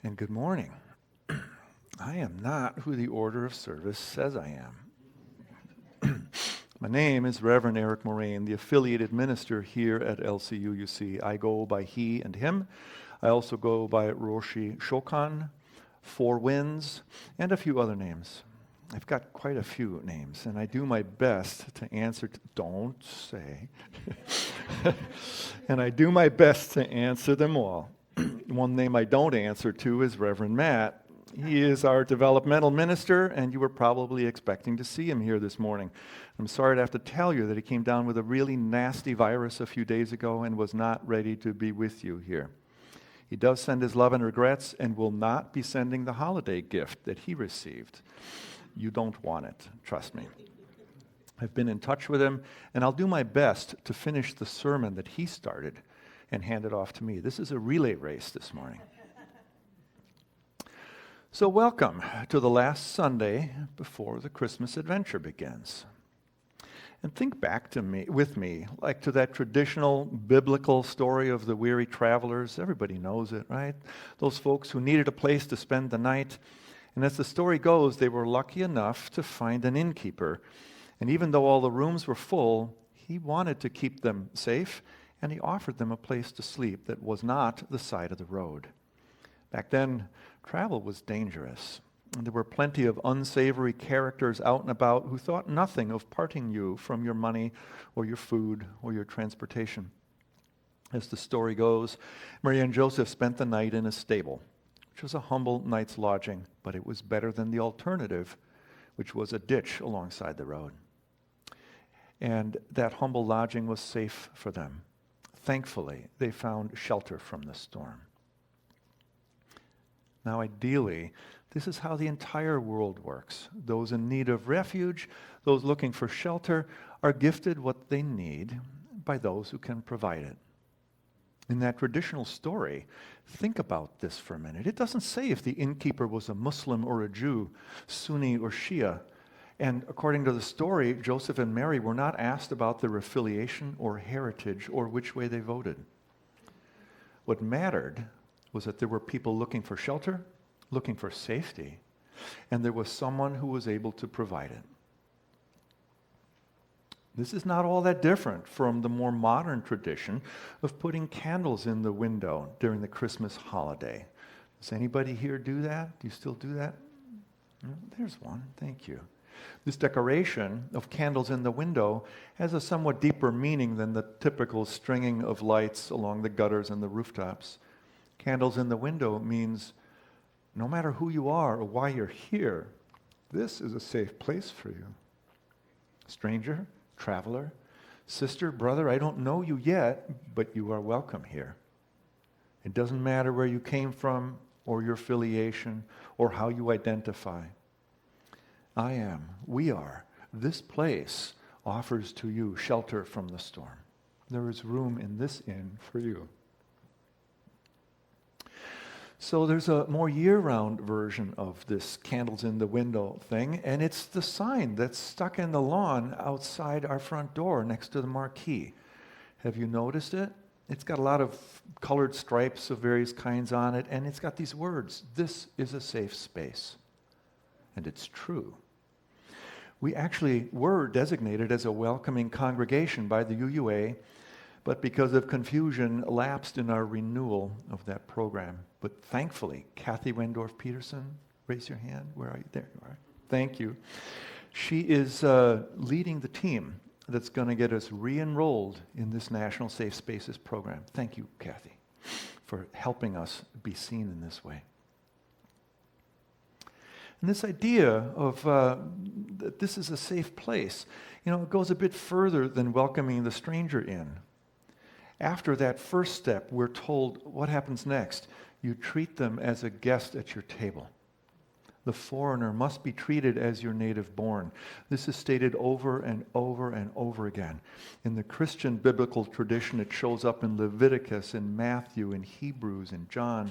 and good morning. I am not who the order of service says I am. My name is Reverend Erich Moraine, the affiliated minister here at LCU. You see, I go by he and him. I also go by Roshi Shokan, Four Winds, and a few other names. I've got quite a few names, and I do my best to answer, don't say, and I do my best to answer them all. One name I don't answer to is Reverend Matt. He is our developmental minister, and you were probably expecting to see him here this morning. I'm sorry to have to tell you that he came down with a really nasty virus a few days ago and was not ready to be with you here. He does send his love and regrets and will not be sending the holiday gift that he received. You don't want it, trust me. I've been in touch with him, and I'll do my best to finish the sermon that he started and hand it off to me. This is a relay race this morning. So welcome to the last Sunday before the Christmas adventure begins. And think back with me, like to that traditional biblical story of the weary travelers. Everybody knows it, right? Those folks who needed a place to spend the night. And as the story goes, they were lucky enough to find an innkeeper. And even though all the rooms were full, he wanted to keep them safe, and he offered them a place to sleep that was not the side of the road. Back then, travel was dangerous. And there were plenty of unsavory characters out and about who thought nothing of parting you from your money or your food or your transportation. As the story goes, Mary and Joseph spent the night in a stable, which was a humble night's lodging, but it was better than the alternative, which was a ditch alongside the road. And that humble lodging was safe for them. Thankfully, they found shelter from the storm. Now, ideally, this is how the entire world works. Those in need of refuge, those looking for shelter, are gifted what they need by those who can provide it. In that traditional story, think about this for a minute. It doesn't say if the innkeeper was a Muslim or a Jew, Sunni or Shia. And according to the story, Joseph and Mary were not asked about their affiliation or heritage or which way they voted. What mattered was that there were people looking for shelter, looking for safety, and there was someone who was able to provide it. This is not all that different from the more modern tradition of putting candles in the window during the Christmas holiday. Does anybody here do that? Do you still do that? There's one. Thank you. This decoration of candles in the window has a somewhat deeper meaning than the typical stringing of lights along the gutters and the rooftops. Candles in the window means no matter who you are or why you're here, this is a safe place for you. Stranger, traveler, sister, brother, I don't know you yet, but you are welcome here. It doesn't matter where you came from or your affiliation or how you identify. I am, we are, this place offers to you shelter from the storm. There is room in this inn for you. So there's a more year-round version of this candles in the window thing, and it's the sign that's stuck in the lawn outside our front door next to the marquee. Have you noticed it? It's got a lot of colored stripes of various kinds on it, and it's got these words, "This is a safe space." And it's true. We actually were designated as a welcoming congregation by the UUA, but because of confusion, lapsed in our renewal of that program. But thankfully, Kathy Wendorf-Peterson, raise your hand. Where are you? There you are. Thank you. She is leading the team that's going to get us re-enrolled in this National Safe Spaces program. Thank you, Kathy, for helping us be seen in this way. And this idea of that this is a safe place, it goes a bit further than welcoming the stranger in. After that first step, we're told what happens next. You treat them as a guest at your table. The foreigner must be treated as your native born. This is stated over and over and over again. In the Christian biblical tradition, it shows up in Leviticus, in Matthew, in Hebrews, in John.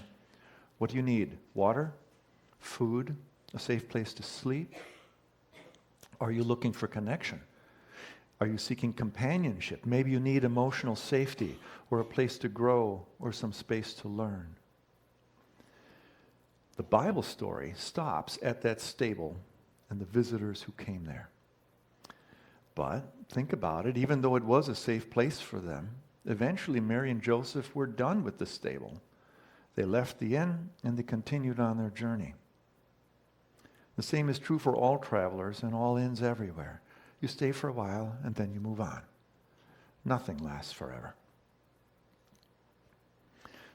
What do you need? Water? Food? A safe place to sleep? Are you looking for connection? Are you seeking companionship? Maybe you need emotional safety or a place to grow or some space to learn. The Bible story stops at that stable and the visitors who came there. But think about it, even though it was a safe place for them, eventually Mary and Joseph were done with the stable. They left the inn and they continued on their journey. The same is true for all travelers and all inns everywhere. You stay for a while and then you move on. Nothing lasts forever.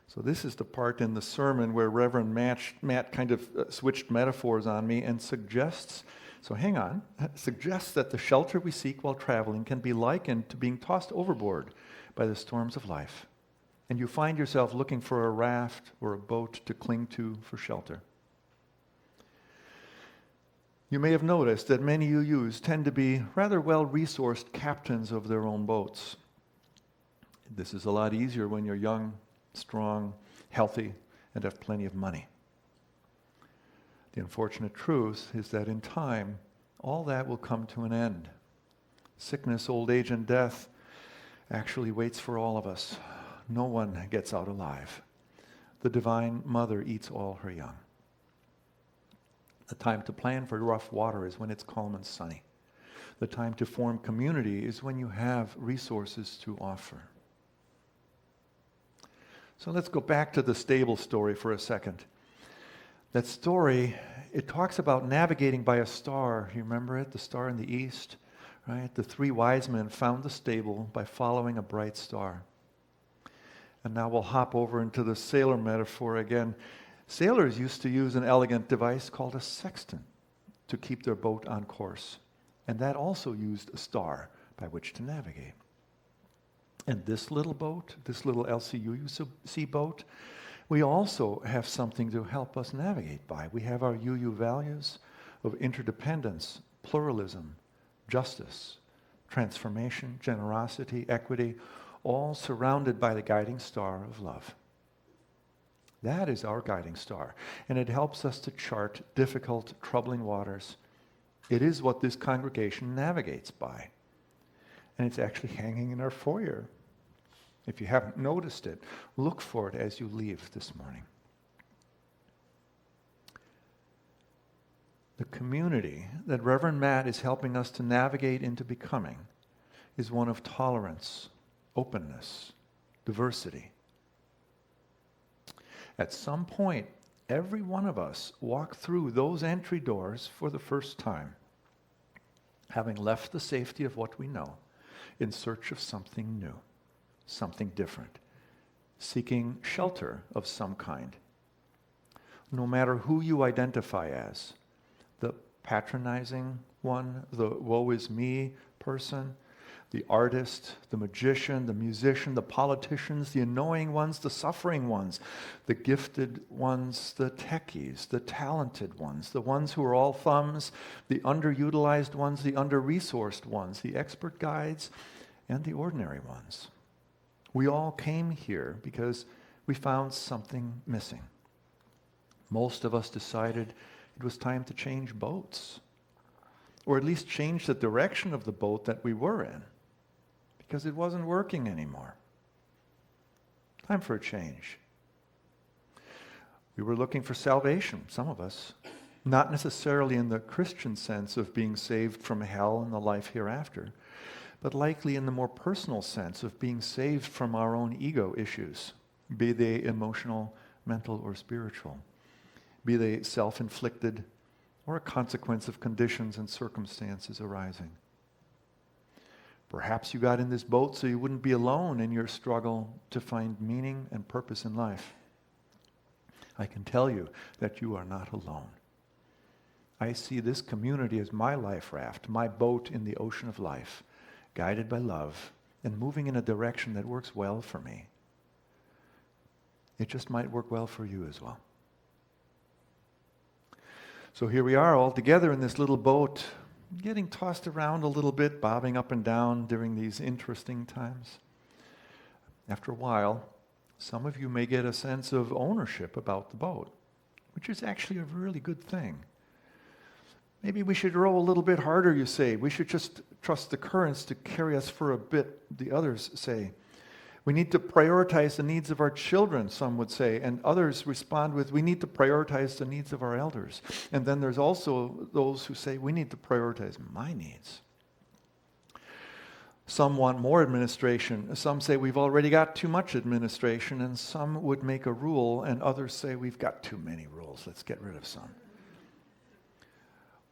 So this is the part in the sermon where Reverend Matt kind of switched metaphors on me and suggests that the shelter we seek while traveling can be likened to being tossed overboard by the storms of life. And you find yourself looking for a raft or a boat to cling to for shelter. You may have noticed that many UUs tend to be rather well-resourced captains of their own boats. This is a lot easier when you're young, strong, healthy, and have plenty of money. The unfortunate truth is that in time, all that will come to an end. Sickness, old age, and death actually waits for all of us. No one gets out alive. The Divine Mother eats all her young. The time to plan for rough water is when it's calm and sunny. The time to form community is when you have resources to offer. So let's go back to the stable story for a second. That story, it talks about navigating by a star. You remember it? The star in the east, right? The 3 wise men found the stable by following a bright star. And now we'll hop over into the sailor metaphor again. Sailors used to use an elegant device called a sextant to keep their boat on course. And that also used a star by which to navigate. And this little boat, this little LCUC boat, we also have something to help us navigate by. We have our UU values of interdependence, pluralism, justice, transformation, generosity, equity, all surrounded by the guiding star of love. That is our guiding star, and it helps us to chart difficult, troubling waters. It is what this congregation navigates by. And it's actually hanging in our foyer. If you haven't noticed it, look for it as you leave this morning. The community that Reverend Matt is helping us to navigate into becoming is one of tolerance, openness, diversity. At some point, every one of us walked through those entry doors for the first time, having left the safety of what we know in search of something new, something different, seeking shelter of some kind. No matter who you identify as, the patronizing one, the woe is me person, the artist, the magician, the musician, the politicians, the annoying ones, the suffering ones, the gifted ones, the techies, the talented ones, the ones who are all thumbs, the underutilized ones, the under-resourced ones, the expert guides, and the ordinary ones. We all came here because we found something missing. Most of us decided it was time to change boats, or at least change the direction of the boat that we were in, because it wasn't working anymore. Time for a change. We were looking for salvation, some of us, not necessarily in the Christian sense of being saved from hell and the life hereafter, but likely in the more personal sense of being saved from our own ego issues, be they emotional, mental, or spiritual, be they self-inflicted or a consequence of conditions and circumstances arising. Perhaps you got in this boat so you wouldn't be alone in your struggle to find meaning and purpose in life. I can tell you that you are not alone. I see this community as my life raft, my boat in the ocean of life, guided by love and moving in a direction that works well for me. It just might work well for you as well. So here we are all together in this little boat, getting tossed around a little bit, bobbing up and down during these interesting times. After a while, some of you may get a sense of ownership about the boat, which is actually a really good thing. Maybe we should row a little bit harder, you say. We should just trust the currents to carry us for a bit, the others say. We need to prioritize the needs of our children, some would say, and others respond with, we need to prioritize the needs of our elders. And then there's also those who say, we need to prioritize my needs. Some want more administration. Some say we've already got too much administration, and some would make a rule, and others say we've got too many rules. Let's get rid of some.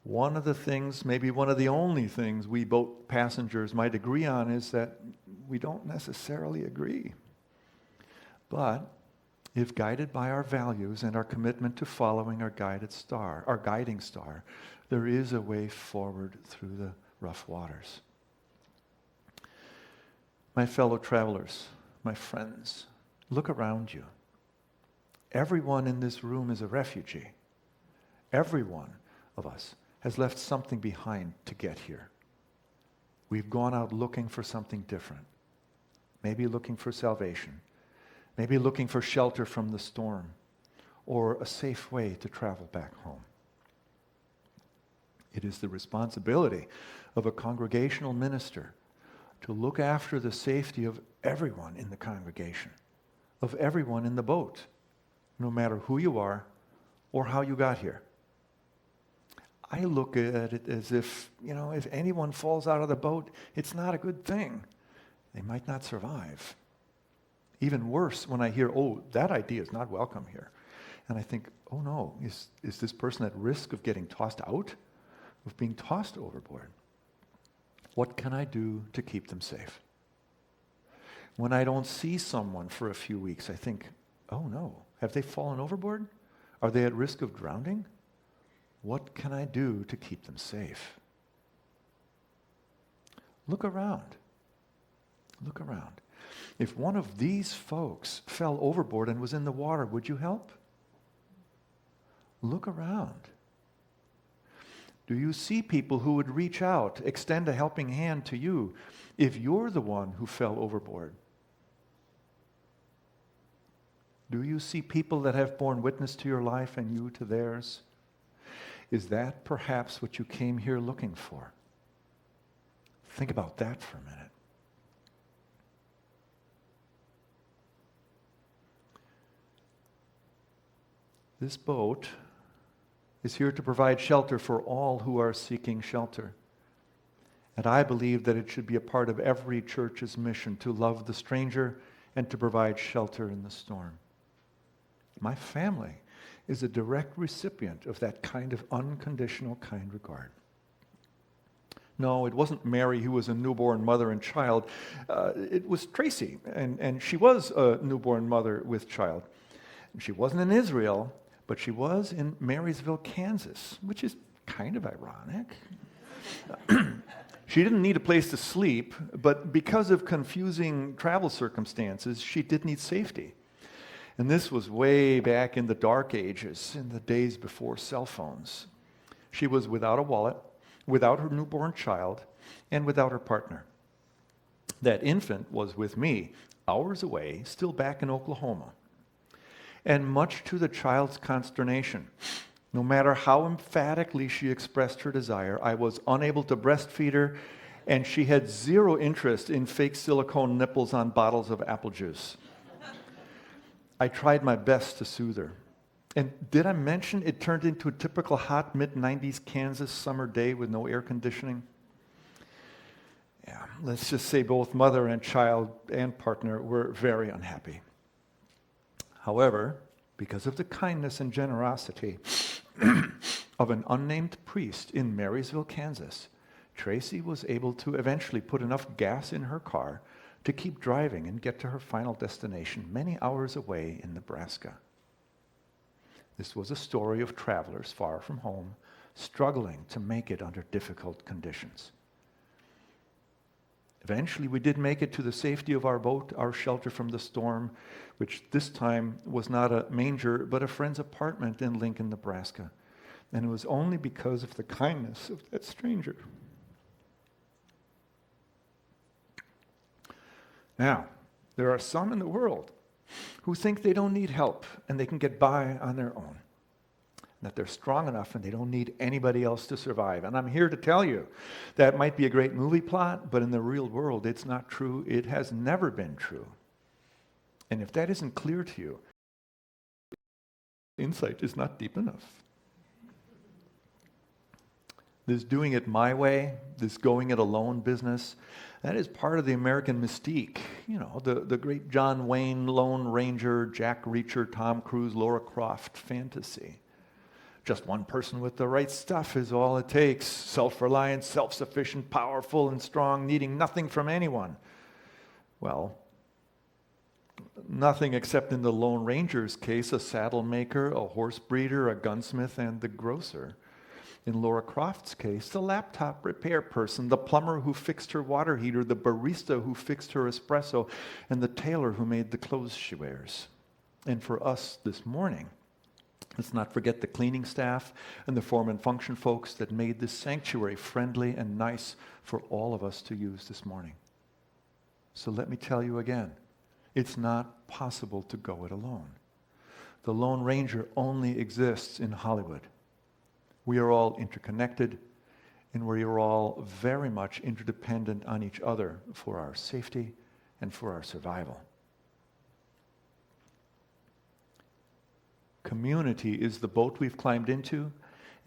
One of the things, maybe one of the only things we boat passengers might agree on is that we don't necessarily agree. But if guided by our values and our commitment to following our guiding star, there is a way forward through the rough waters. My fellow travelers, my friends, look around you. Everyone in this room is a refugee. Every one of us has left something behind to get here. We've gone out looking for something different. Maybe looking for salvation. Maybe looking for shelter from the storm, or a safe way to travel back home. It is the responsibility of a congregational minister to look after the safety of everyone in the congregation, of everyone in the boat, no matter who you are or how you got here. I look at it as if anyone falls out of the boat, it's not a good thing. They might not survive. Even worse when I hear, that idea is not welcome here. And I think, oh no, is this person at risk of getting tossed out, of being tossed overboard? What can I do to keep them safe? When I don't see someone for a few weeks, I think, oh no, have they fallen overboard? Are they at risk of drowning? What can I do to keep them safe? Look around. Look around. If one of these folks fell overboard and was in the water, would you help? Look around. Do you see people who would reach out, extend a helping hand to you if you're the one who fell overboard? Do you see people that have borne witness to your life and you to theirs? Is that perhaps what you came here looking for? Think about that for a minute. This boat is here to provide shelter for all who are seeking shelter. And I believe that it should be a part of every church's mission to love the stranger and to provide shelter in the storm. My family is a direct recipient of that kind of unconditional kind regard. No, it wasn't Mary who was a newborn mother and child. It was Tracy, and she was a newborn mother with child. She wasn't in Israel, but she was in Marysville, Kansas, which is kind of ironic. She didn't need a place to sleep, but because of confusing travel circumstances, she did need safety. And this was way back in the dark ages, in the days before cell phones. She was without a wallet, without her newborn child, and without her partner. That infant was with me, hours away, still back in Oklahoma. And much to the child's consternation, no matter how emphatically she expressed her desire, I was unable to breastfeed her, and she had zero interest in fake silicone nipples on bottles of apple juice. I tried my best to soothe her. And did I mention it turned into a typical hot mid-90s Kansas summer day with no air conditioning? Yeah, let's just say both mother and child and partner were very unhappy. However, because of the kindness and generosity of an unnamed priest in Marysville, Kansas, Tracy was able to eventually put enough gas in her car to keep driving and get to her final destination many hours away in Nebraska. This was a story of travelers far from home, struggling to make it under difficult conditions. Eventually, we did make it to the safety of our boat, our shelter from the storm, which this time was not a manger, but a friend's apartment in Lincoln, Nebraska. And it was only because of the kindness of that stranger. Now, there are some in the world who think they don't need help and they can get by on their own, that they're strong enough and they don't need anybody else to survive. And I'm here to tell you that might be a great movie plot, but in the real world, it's not true. It has never been true. And if that isn't clear to you, insight is not deep enough. This doing it my way, this going it alone business, that is part of the American mystique. You know, the great John Wayne, Lone Ranger, Jack Reacher, Tom Cruise, Lara Croft fantasy. Just one person with the right stuff is all it takes. Self-reliant, self-sufficient, powerful, and strong, needing nothing from anyone. Well, nothing except in the Lone Ranger's case, a saddle maker, a horse breeder, a gunsmith, and the grocer. In Lara Croft's case, the laptop repair person, the plumber who fixed her water heater, the barista who fixed her espresso, and the tailor who made the clothes she wears. And for us this morning, let's not forget the cleaning staff and the form and function folks that made this sanctuary friendly and nice for all of us to use this morning. So let me tell you again, it's not possible to go it alone. The Lone Ranger only exists in Hollywood. We are all interconnected, and we are all very much interdependent on each other for our safety and for our survival. Community is the boat we've climbed into,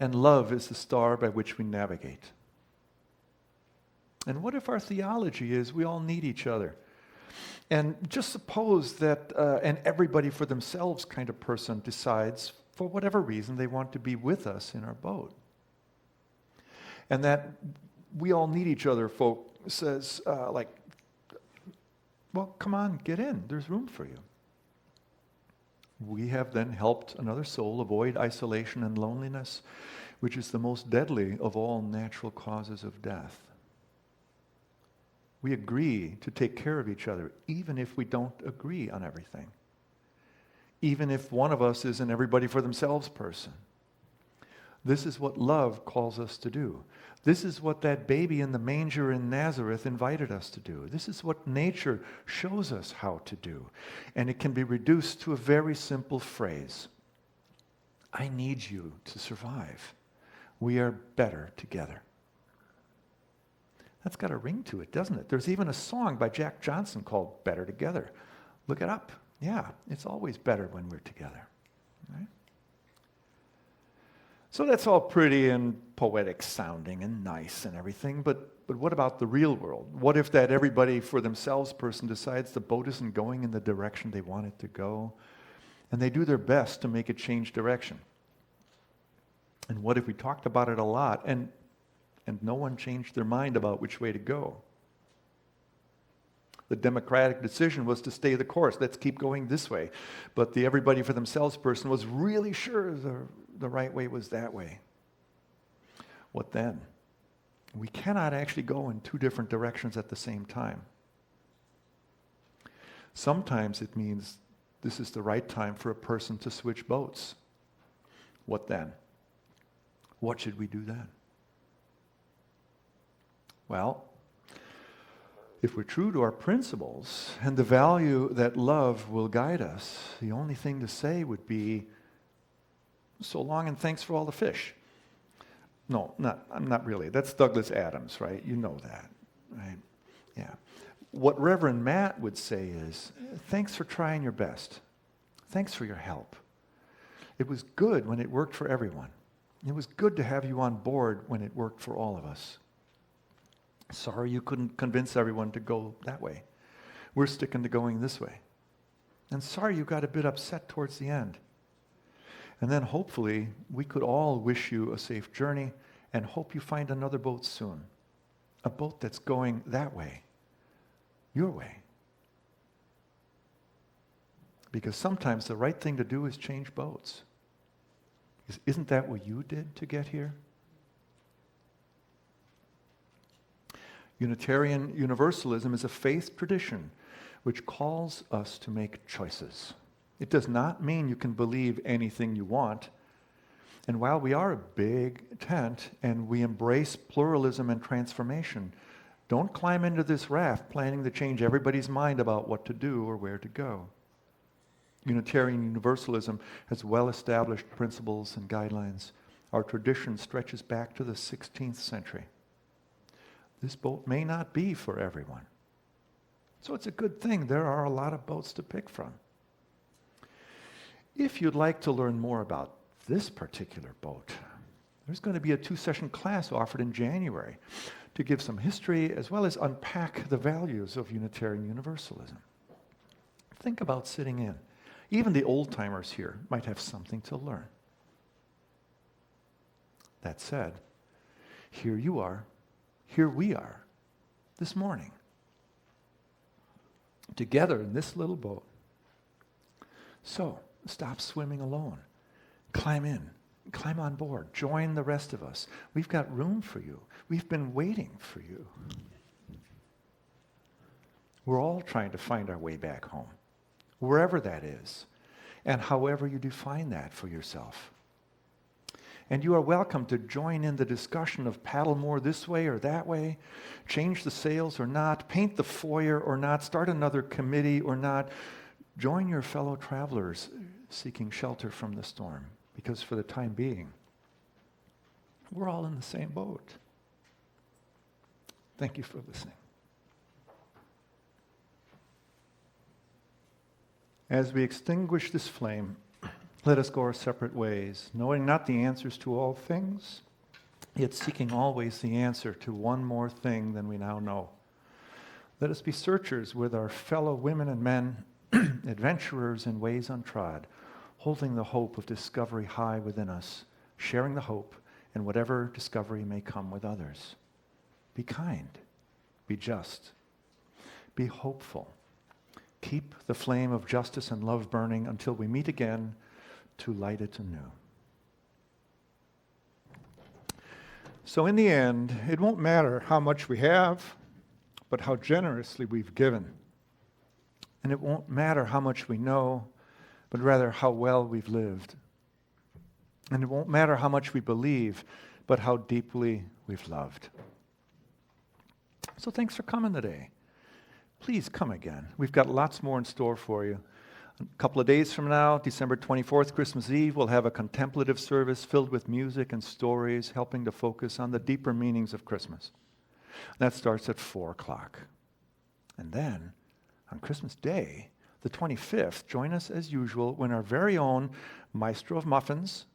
and love is the star by which we navigate. And what if our theology is we all need each other? And just suppose that an everybody for themselves kind of person decides, for whatever reason, they want to be with us in our boat. And that we all need each other, folk says, well, come on, get in. There's room for you. We have then helped another soul avoid isolation and loneliness, which is the most deadly of all natural causes of death. We agree to take care of each other, even if we don't agree on everything. Even if one of us is an everybody for themselves person. This is what love calls us to do. This is what that baby in the manger in Nazareth invited us to do. This is what nature shows us how to do. And it can be reduced to a very simple phrase. I need you to survive. We are better together. That's got a ring to it, doesn't it? There's even a song by Jack Johnson called Better Together. Look it up. Yeah, it's always better when we're together. Right? So that's all pretty and poetic sounding and nice and everything, but what about the real world? What if that everybody for themselves person decides the boat isn't going in the direction they want it to go, and they do their best to make it change direction? And what if we talked about it a lot and no one changed their mind about which way to go? The democratic decision was to stay the course. Let's keep going this way. But the everybody for themselves person was really sure the right way was that way. What then? We cannot actually go in two different directions at the same time. Sometimes it means this is the right time for a person to switch boats. What then? What should we do then? Well, if we're true to our principles and the value that love will guide us, the only thing to say would be, so long and thanks for all the fish. No, not really. That's Douglas Adams, right? You know that, right? Yeah. What Reverend Matt would say is, thanks for trying your best. Thanks for your help. It was good when it worked for everyone. It was good to have you on board when it worked for all of us. Sorry you couldn't convince everyone to go that way. We're sticking to going this way. And sorry you got a bit upset towards the end. And then hopefully we could all wish you a safe journey and hope you find another boat soon. A boat that's going that way. Your way. Because sometimes the right thing to do is change boats. Isn't that what you did to get here? Unitarian Universalism is a faith tradition which calls us to make choices. It does not mean you can believe anything you want. And while we are a big tent and we embrace pluralism and transformation, don't climb into this raft planning to change everybody's mind about what to do or where to go. Unitarian Universalism has well-established principles and guidelines. Our tradition stretches back to the 16th century. This boat may not be for everyone. So it's a good thing there are a lot of boats to pick from. If you'd like to learn more about this particular boat, there's going to be a 2-session class offered in January to give some history as well as unpack the values of Unitarian Universalism. Think about sitting in. Even the old-timers here might have something to learn. That said, here you are, here we are, this morning, together in this little boat. So, stop swimming alone. Climb in. Climb on board. Join the rest of us. We've got room for you. We've been waiting for you. We're all trying to find our way back home, wherever that is, and however you define that for yourself. And you are welcome to join in the discussion of paddle more this way or that way, change the sails or not, paint the foyer or not, start another committee or not. Join your fellow travelers seeking shelter from the storm, because for the time being, we're all in the same boat. Thank you for listening. As we extinguish this flame, let us go our separate ways, knowing not the answers to all things, yet seeking always the answer to one more thing than we now know. Let us be searchers with our fellow women and men, adventurers in ways untrod, holding the hope of discovery high within us, sharing the hope in whatever discovery may come with others. Be kind, be just, be hopeful. Keep the flame of justice and love burning until we meet again to light it anew. So in the end, it won't matter how much we have, but how generously we've given. And it won't matter how much we know, but rather how well we've lived. And it won't matter how much we believe, but how deeply we've loved. So thanks for coming today. Please come again. We've got lots more in store for you. A couple of days from now, December 24th, Christmas Eve, we'll have a contemplative service filled with music and stories, helping to focus on the deeper meanings of Christmas. That starts at 4 o'clock. And then, on Christmas Day, the 25th, join us as usual when our very own Maestro of Muffins,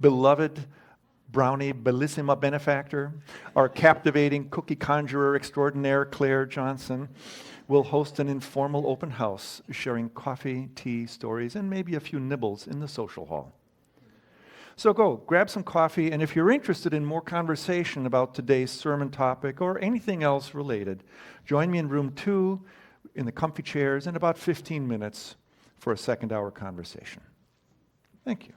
beloved brownie bellissima benefactor, our captivating cookie conjurer extraordinaire, Claire Johnson, will host an informal open house, sharing coffee, tea, stories, and maybe a few nibbles in the social hall. So go, grab some coffee, and if you're interested in more conversation about today's sermon topic or anything else related, join me in room 2 in the comfy chairs in about 15 minutes for a second hour conversation. Thank you.